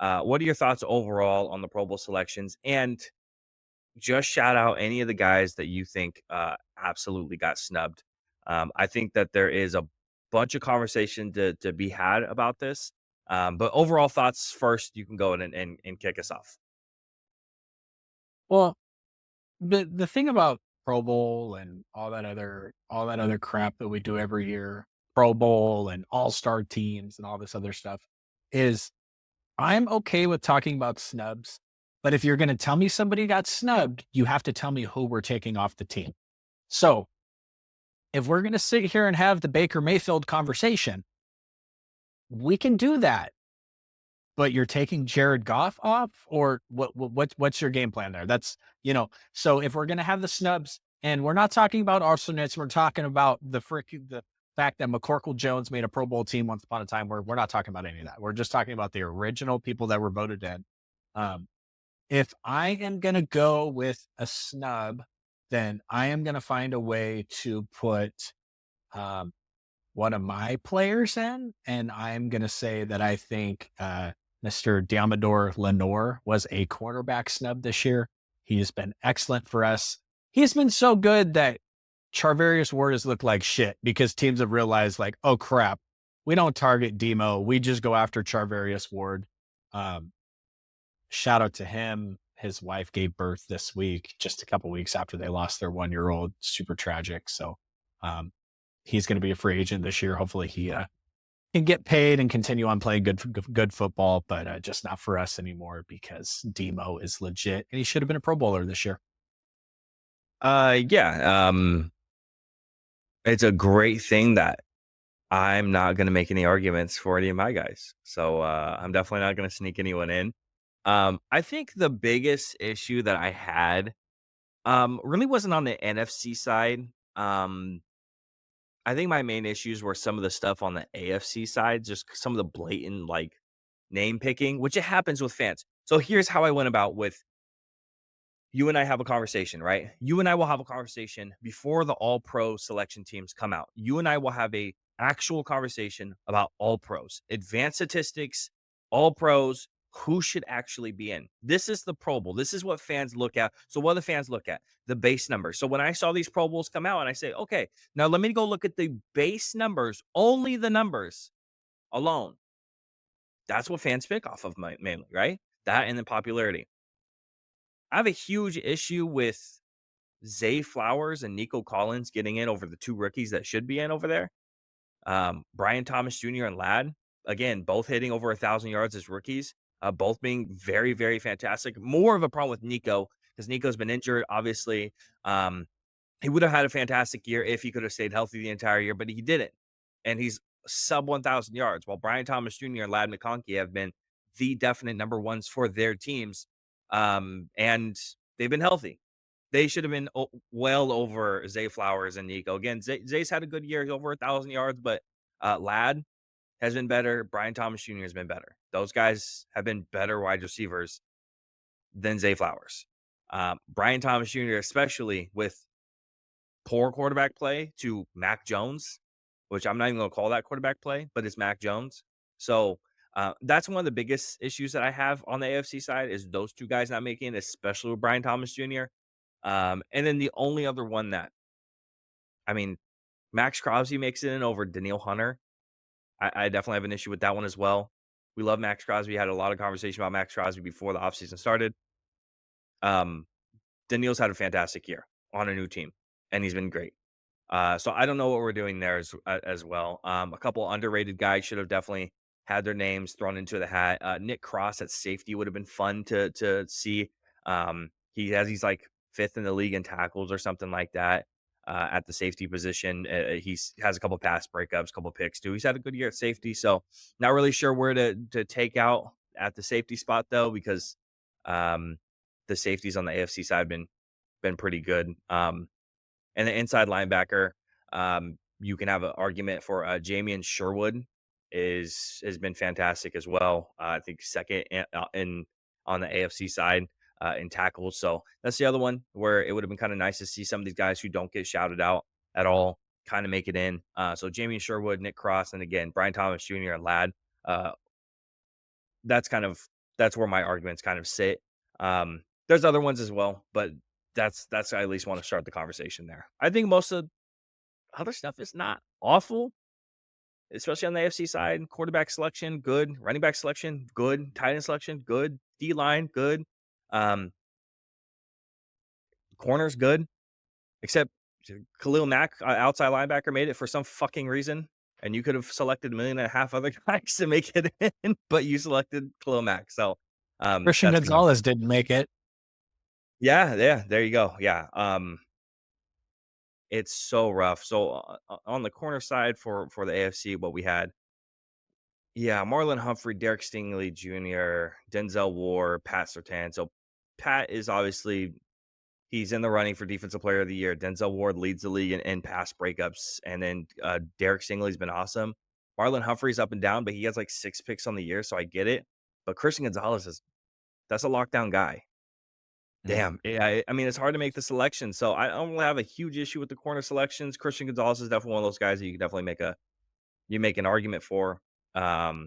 What are your thoughts overall on the Pro Bowl selections? And just shout out any of the guys that you think absolutely got snubbed. I think that there is a bunch of conversation to be had about this. But overall thoughts first, you can go in and kick us off. Well, the thing about Pro Bowl and all that other crap that we do every year, Pro Bowl and all-star teams and all this other stuff, is I'm okay with talking about snubs, but if you're gonna tell me somebody got snubbed, you have to tell me who we're taking off the team. So, if we're gonna sit here and have the Baker Mayfield conversation, we can do that. But you're taking Jared Goff off, or what's your game plan there? So if we're gonna have the snubs, and we're not talking about arsonates, we're talking about the fact that McCorkle Jones made a Pro Bowl team once upon a time. Where we're not talking about any of that. We're just talking about the original people that were voted in. Um, if I am gonna go with a snub, then I am gonna find a way to put um, one of my players in, and I'm gonna say that I think Mr. Diamador Lenore was a quarterback snub this year. He has been excellent for us. He's been so good that Charvarius Ward has looked like shit because teams have realized, like, oh crap, we don't target Demo. We just go after Charvarius Ward. Um, Shout out to him. His wife gave birth this week, just a couple weeks after they lost their 1 year old. Super tragic. So um, he's going to be a free agent this year. Hopefully he can get paid and continue on playing good football, but just not for us anymore because Demo is legit and he should have been a Pro Bowler this year. Yeah. It's a great thing that I'm not going to make any arguments for any of my guys. So I'm definitely not going to sneak anyone in. I think the biggest issue that I had really wasn't on the NFC side. Um, I think my main issues were some of the stuff on the AFC side, just some of the blatant like name picking, which it happens with fans. So here's how I went about with you and I have a conversation, right? You and I will have a conversation before the all pro selection teams come out. You and I will have a actual conversation about all pros, advanced statistics, all pros, who should actually be in. This is the Pro Bowl. This is what fans look at. So what do the fans look at? The base numbers. So when I saw these Pro Bowls come out and I say, okay, now let me go look at the base numbers, only the numbers alone. That's what fans pick off of mainly, right? That and the popularity. I have a huge issue with Zay Flowers and Nico Collins getting in over the two rookies that should be in over there. Brian Thomas Jr. and Ladd, again, both hitting over 1,000 yards as rookies, both being very, very fantastic. More of a problem with Nico because Nico's been injured, obviously. He would have had a fantastic year if he could have stayed healthy the entire year, but he didn't. And he's sub 1,000 yards, while Brian Thomas Jr. and Ladd McConkey have been the definite number ones for their teams. And they've been healthy. They should have been well over Zay Flowers and Nico. Again, Zay's had a good year. He's over 1,000 yards, but Ladd has been better. Brian Thomas Jr. has been better. Those guys have been better wide receivers than Zay Flowers. Brian Thomas Jr., especially with poor quarterback play to Mac Jones, which I'm not even going to call that quarterback play, but it's Mac Jones. So that's one of the biggest issues that I have on the AFC side is those two guys not making it, especially with Brian Thomas Jr. And then the only other one that, I mean, Max Crosby makes it in over Daniil Hunter. I definitely have an issue with that one as well. We love Max Crosby. Had a lot of conversation about Max Crosby before the offseason started. Um, Daniil's had a fantastic year on a new team, and he's been great. So I don't know what we're doing there as well. A couple underrated guys should have definitely had their names thrown into the hat. Nick Cross at safety would have been fun to see. He's like fifth in the league in tackles or something like that at the safety position. He's has a couple pass breakups, a couple picks too. He's had a good year at safety, so not really sure where to take out at the safety spot though because um, the safeties on the AFC side have been pretty good. And the inside linebacker, you can have an argument for Jamian Sherwood has been fantastic as well. I think second in on the AFC side in tackles. So that's the other one where it would have been kind of nice to see some of these guys who don't get shouted out at all kind of make it in. So Jamian Sherwood, Nick Cross, and again Brian Thomas Jr. and Ladd. Uh, that's kind of that's where my arguments kind of sit. There's other ones as well, but that's I at least want to start the conversation there. I think most of other stuff is not awful, especially on the AFC side. Quarterback selection, good. Running back selection, good. Tight end selection, good. D line, good. Um, Corners, good. Except Khalil Mack, outside linebacker, made it for some fucking reason, and you could have selected 1.5 million other guys to make it in, but you selected Khalil Mack. So, Christian that's gonna Gonzalez didn't make it. yeah, yeah, there you go. Yeah, it's so rough. So, on the corner side for the AFC, what we had, yeah, Marlon Humphrey, Derek Stingley Jr., Denzel Ward, Pat Surtain. So, Pat is obviously he's in the running for defensive player of the year. Denzel Ward leads the league in pass breakups, and then Derek Stingley's been awesome. Marlon Humphrey's up and down, but he has like 6 picks on the year, so I get it. But Christian Gonzalez is that's a lockdown guy. Mhm. Damn, yeah. I mean, it's hard to make the selection, so I don't really have a huge issue with the corner selections. Christian Gonzalez is definitely one of those guys that you can definitely make an argument for.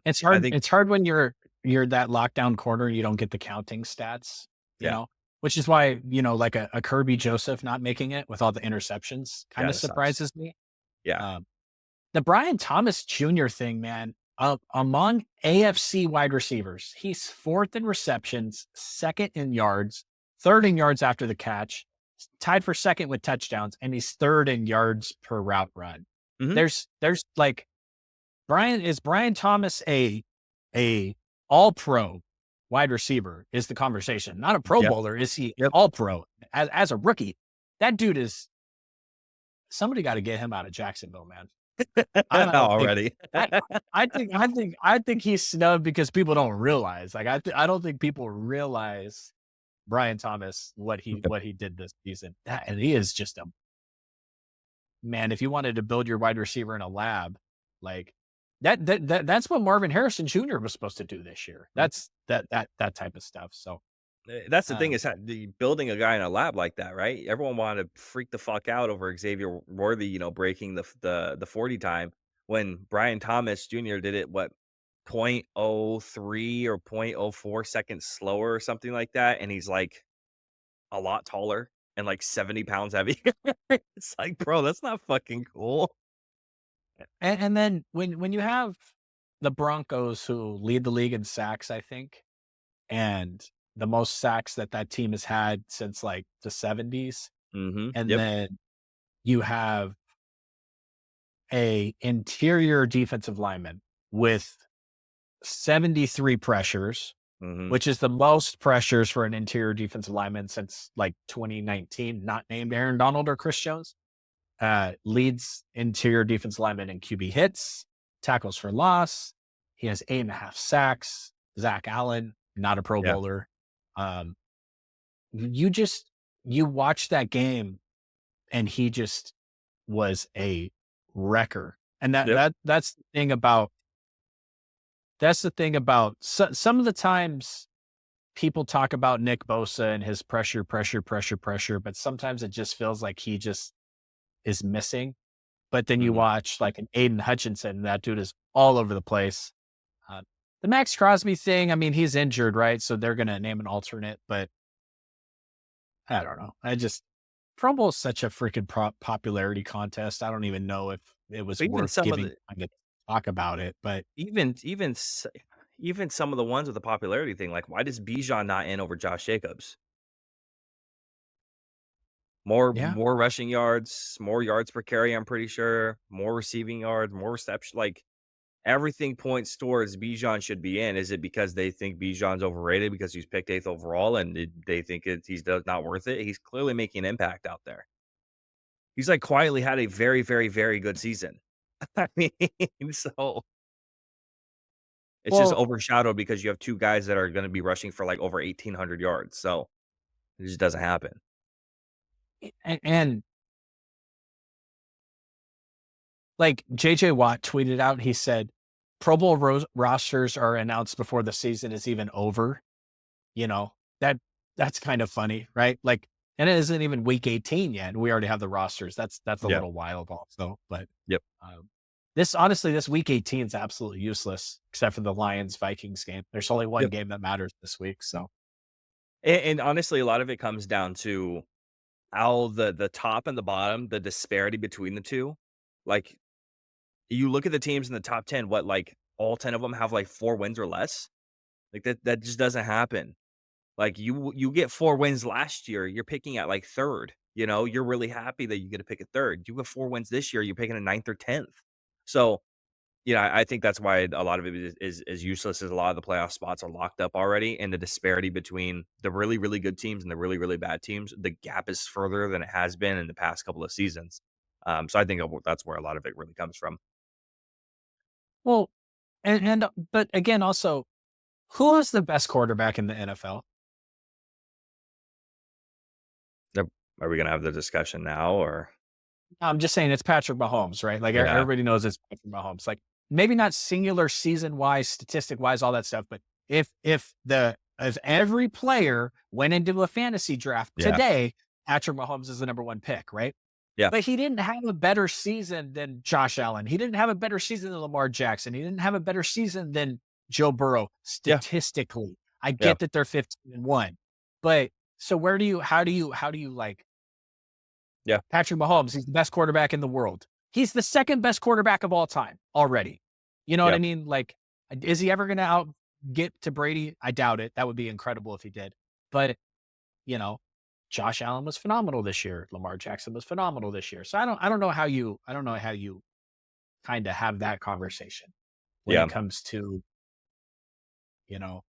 It's I hard think, it's hard when you're that lockdown corner, you don't get the counting stats, yeah, which is why, like a Kirby Joseph not making it with all the interceptions yeah, kinda that sucks. surprises me. Yeah, Um, the Brian Thomas Jr. thing, man, among AFC wide receivers, he's 4th in receptions, 2nd in yards, 3rd in yards after the catch, tied for 2nd with touchdowns, and he's 3rd in yards per route run. hmm, There's like Brian Thomas a all pro wide receiver is the conversation, not a pro yep, bowler. Is he yep. all pro as a rookie? That dude is somebody got to get him out of Jacksonville, man. I don't think Already. I I think he's snubbed because people don't realize. Like I don't think people realize Brian Thomas Yep. what he did this season. And he is just a man. If you wanted to build your wide receiver in a lab, like that's what Marvin Harrison Jr. was supposed to do this year. That's that type of stuff. So That's the thing um is building a guy in a lab like that, right? Everyone wanted to freak the fuck out over Xavier Worthy, breaking the 40 time when Brian Thomas Jr. did it what point oh 0.03 or point oh 0.04 seconds slower or something like that, and he's like a lot taller and like 70 pounds heavier. It's like, bro, that's not fucking cool. and then when you have the Broncos who lead the league in sacks, I think, and the most sacks that team has had since like the 70s, and Yep. then you have a interior defensive lineman with 73 pressures, hmm which is the most pressures for an interior defensive lineman since like 2019, not named Aaron Donald or Chris Jones. Leads interior defensive lineman in QB hits, tackles for loss. He has 8.5 sacks. Zach Allen, not a Pro Yeah. Bowler. Um, you just you watch that game and he just was a wrecker. And Yep. that's the thing about some of the times people talk about Nick Bosa and his pressure, pressure, pressure, pressure, but sometimes it just feels like he just is missing. But then you hmm watch like an Aiden Hutchinson, that dude is all over the place. Uh, the Max Crosby thing, I mean, he's injured, right? So they're going to name an alternate, but I don't know. Pro Bowl is such a freaking popularity contest. I don't even know if it was Even worth some of giving the time to talk about it, but even some of the ones with the popularity thing, like why does Bijan not in over Josh Jacobs? yeah. More rushing yards, more yards per carry, I'm pretty sure, more receiving yards, more reception, like, everything points towards Bijan should be in. Is it because they think Bijan's overrated because he's picked 8th overall and they think he's not worth it? He's clearly making an impact out there. He's, like, quietly had a very, very, very good season. I mean, so it's just Well, overshadowed because you have 2 guys that are gonna be rushing for, like, over 1,800 yards, so it just doesn't happen. and like JJ Watt tweeted out, he said, Pro Bowl rosters are announced before the season is even over. You know, that that's kind of funny, right? Like, and it isn't even week 18 yet. And we already have the rosters. That's a Yeah. little wild also, but Yep. um, This honestly, this week 18 is absolutely useless, except for the Lions-Vikings game. There's only one Yep. game that matters this week, so And honestly, a lot of it comes down to how the top and the bottom, the disparity between the 2, like, you look at the teams in the top 10, what, like, all 10 of them have, like, 4 wins or less? Like, that just doesn't happen. Like, you get 4 wins last year, you're picking at, like, 3rd, you know? You're really happy that you get to pick a 3rd. You get 4 wins this year, you're picking a ninth or 10th. So, I think that's why a lot of it is useless, as a lot of the playoff spots are locked up already, and the disparity between the really, really good teams and the really, really bad teams, the gap is further than it has been in the past couple of seasons. So I think that's where a lot of it really comes from. well, but again, also, who is the best quarterback in the NFL? Yep. Are we gonna have the discussion now, or I'm just saying it's Patrick Mahomes, right? Like, yeah, everybody knows it's Patrick Mahomes. Like, maybe not singular season-wise, statistic-wise, all that stuff, but if every player went into a fantasy draft yeah, today, Patrick Mahomes is the number 1 pick, right? yeah, But he didn't have a better season than Josh Allen. He didn't have a better season than Lamar Jackson. He didn't have a better season than Joe Burrow yeah, statistically. I yeah, get that they're 15 and 1. But so where do you how do you like yeah, Patrick Mahomes? He's the best quarterback in the world. He's the second best quarterback of all time already. You know what yeah, I mean? Like, is he ever going to out get to Brady? I doubt it. That would be incredible if he did. But, you know, Josh Allen was phenomenal this year. Lamar Jackson was phenomenal this year. So I don't know how you kind of have that conversation when it yeah, comes to, you know,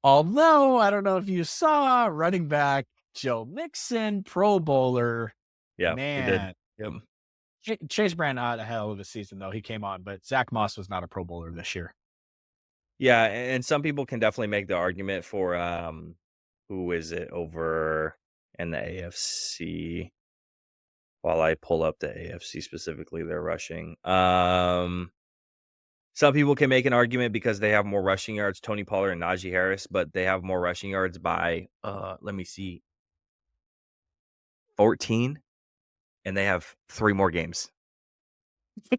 although I don't know if you saw running back Joe Mixon, Pro Bowler, yeah, he did. man. Yep. Chase Brown had a hell of a season though. He came on, but Zach Moss was not a Pro Bowler this year. Yeah, and some people can definitely make the argument for, who is it over in the AFC? While I pull up the AFC specifically, they're rushing. Some people can make an argument because they have more rushing yards, Tony Pollard and Najee Harris, but they have more rushing yards by, let me see, 14, and they have 3 more games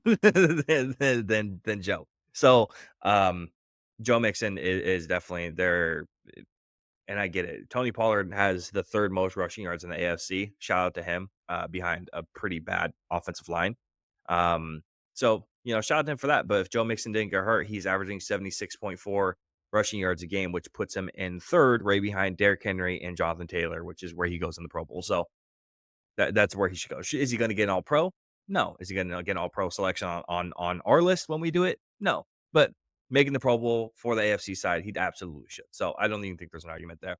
than Joe. So, um, Joe Mixon is definitely there, and I get it. Tony Pollard has the 3rd most rushing yards in the AFC. Shout out to him, behind a pretty bad offensive line. Um, so, shout out to him for that. But if Joe Mixon didn't get hurt, he's averaging 76.4 rushing yards a game, which puts him in 3rd, right behind Derrick Henry and Jonathan Taylor, which is where he goes in the Pro Bowl. So that's where he should go. Is he going to get an All Pro? No. Is he going to get an All Pro selection on our list when we do it? No. But making the Pro Bowl for the AFC side, he absolutely should. So I don't even think there's an argument there.